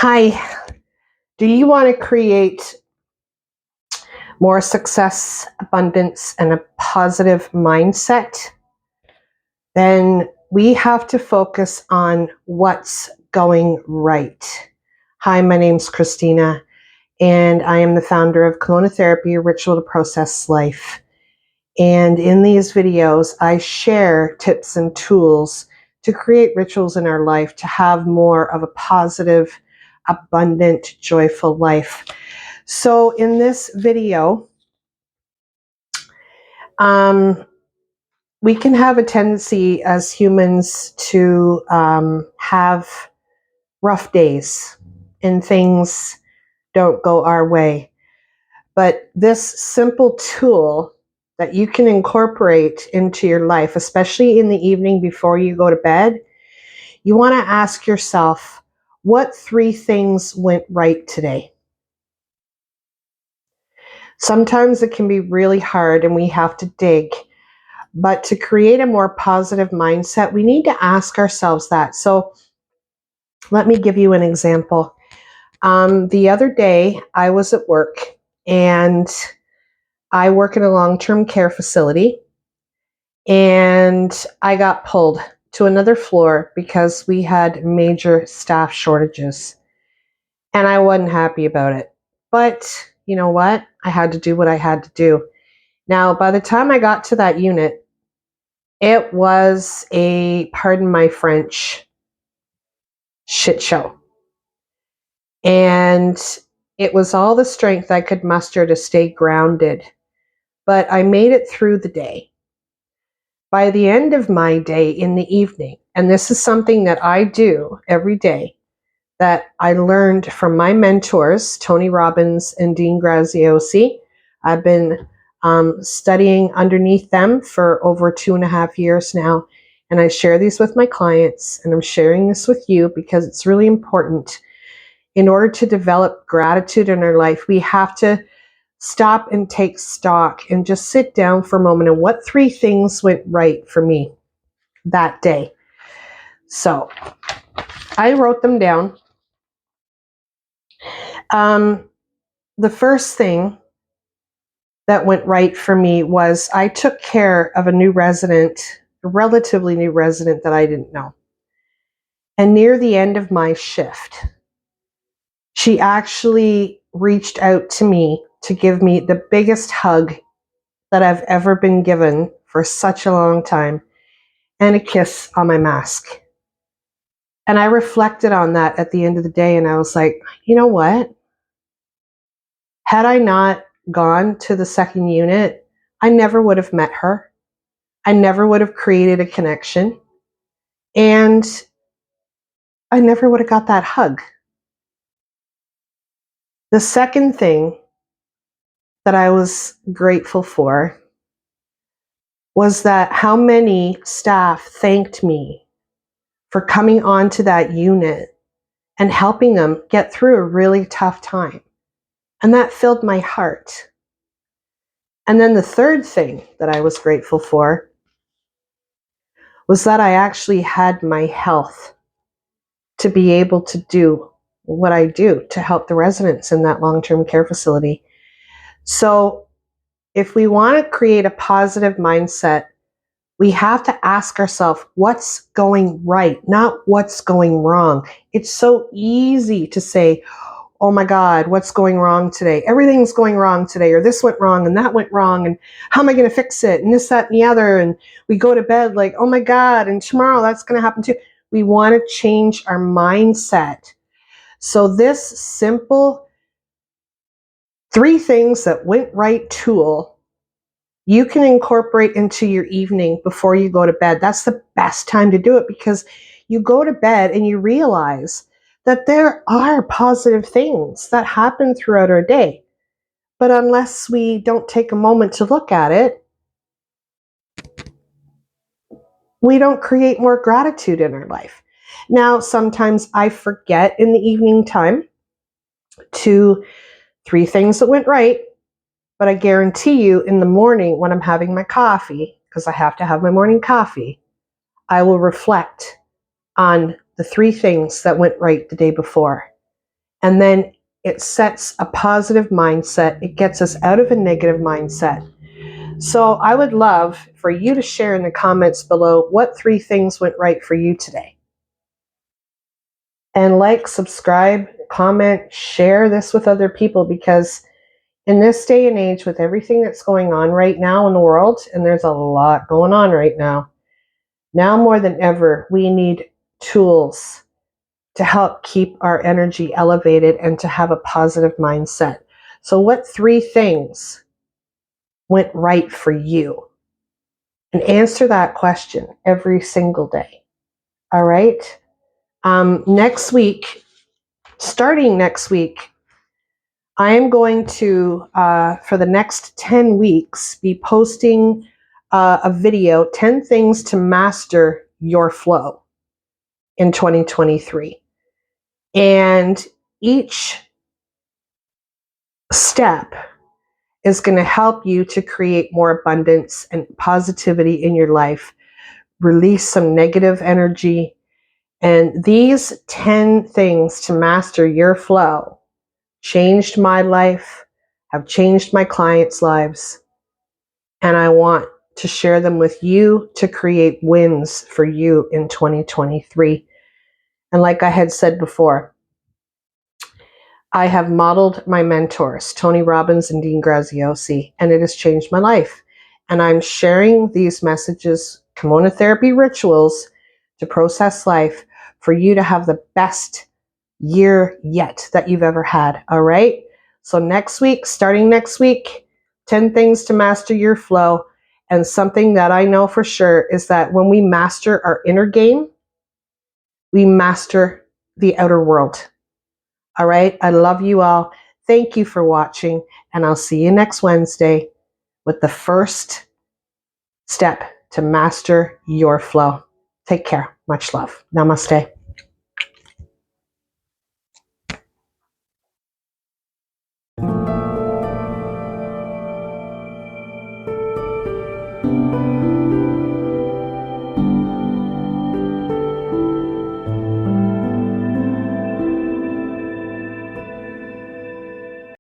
Hi, do you want to create more success, abundance, and a positive mindset? Then we have to focus on what's going right. Hi, my name's Christina, and I am the founder of Clonotherapy, a ritual to process life. And in these videos, I share tips and tools to create rituals in our life to have more of a positive, abundant, joyful life. So in this video, we can have a tendency as humans to have rough days and things don't go our way. But this simple tool that you can incorporate into your life, especially in the evening before you go to bed, you want to ask yourself, what 3 things went right today? Sometimes it can be really hard and we have to dig. But to create a more positive mindset, we need to ask ourselves that. So let me give you an example. The other day, I was at work, and I work in a long-term care facility, and I got pulled to another floor because we had major staff shortages, and I wasn't happy about it. But you know what? I had to do what I had to do. Now, by the time I got to that unit, it was a, pardon my French, shit show. And it was all the strength I could muster to stay grounded. But I made it through the day. By the end of my day in the evening, and this is something that I do every day, that I learned from my mentors, Tony Robbins and Dean Graziosi. I've been studying underneath them for over 2.5 years now. And I share these with my clients, and I'm sharing this with you because it's really important. In order to develop gratitude in our life, we have to stop and take stock and just sit down for a moment and what 3 things went right for me that day. So I wrote them down. The first thing that went right for me was I took care of a new resident, a relatively new resident that I didn't know. And near the end of my shift, she actually reached out to me to give me the biggest hug that I've ever been given for such a long time, and a kiss on my mask. And I reflected on that at the end of the day, and I was like, you know what? Had I not gone to the second unit, I never would have met her. I never would have created a connection. And I never would have got that hug. The second thing that I was grateful for was that how many staff thanked me for coming onto that unit and helping them get through a really tough time. And that filled my heart. And then the third thing that I was grateful for was that I actually had my health to be able to do what I do to help the residents in that long-term care facility. So if we want to create a positive mindset, we have to ask ourselves what's going right, not what's going wrong. It's so easy to say, oh my God, what's going wrong today? Everything's going wrong today, or this went wrong and that went wrong, and how am I going to fix it? And this, that, and the other. And we go to bed like, oh my God, and tomorrow that's going to happen too. We want to change our mindset. So this simple 3 things that went right tool, you can incorporate into your evening before you go to bed. That's the best time to do it because you go to bed and you realize that there are positive things that happen throughout our day. But unless we don't take a moment to look at it, we don't create more gratitude in our life. Now, sometimes I forget in the evening time to 3 things that went right. But I guarantee you in the morning when I'm having my coffee, because I have to have my morning coffee, I will reflect on the 3 things that went right the day before. And then it sets a positive mindset. It gets us out of a negative mindset. So I would love for you to share in the comments below what 3 things went right for you today. And like, subscribe, comment, share this with other people, because in this day and age, with everything that's going on right now in the world, and there's a lot going on right now more than ever, we need tools to help keep our energy elevated and to have a positive mindset. So what 3 things went right for you? And answer that question every single day. All right? Next week, starting next week, I am going to, for the next 10 weeks, be posting a video, 10 things to master your flow in 2023. And each step is going to help you to create more abundance and positivity in your life, release some negative energy. And these 10 things to master your flow changed my life, have changed my clients' lives, and I want to share them with you to create wins for you in 2023. And like I had said before, I have modeled my mentors, Tony Robbins and Dean Graziosi, and it has changed my life. And I'm sharing these messages, Kimono therapy rituals, to process life for you to have the best year yet that you've ever had. All right? So next week, starting next week, 10 things to master your flow. And something that I know for sure is that when we master our inner game, we master the outer world. All right? I love you all. Thank you for watching, and I'll see you next Wednesday with the first step to master your flow. Take care. Much love. Namaste.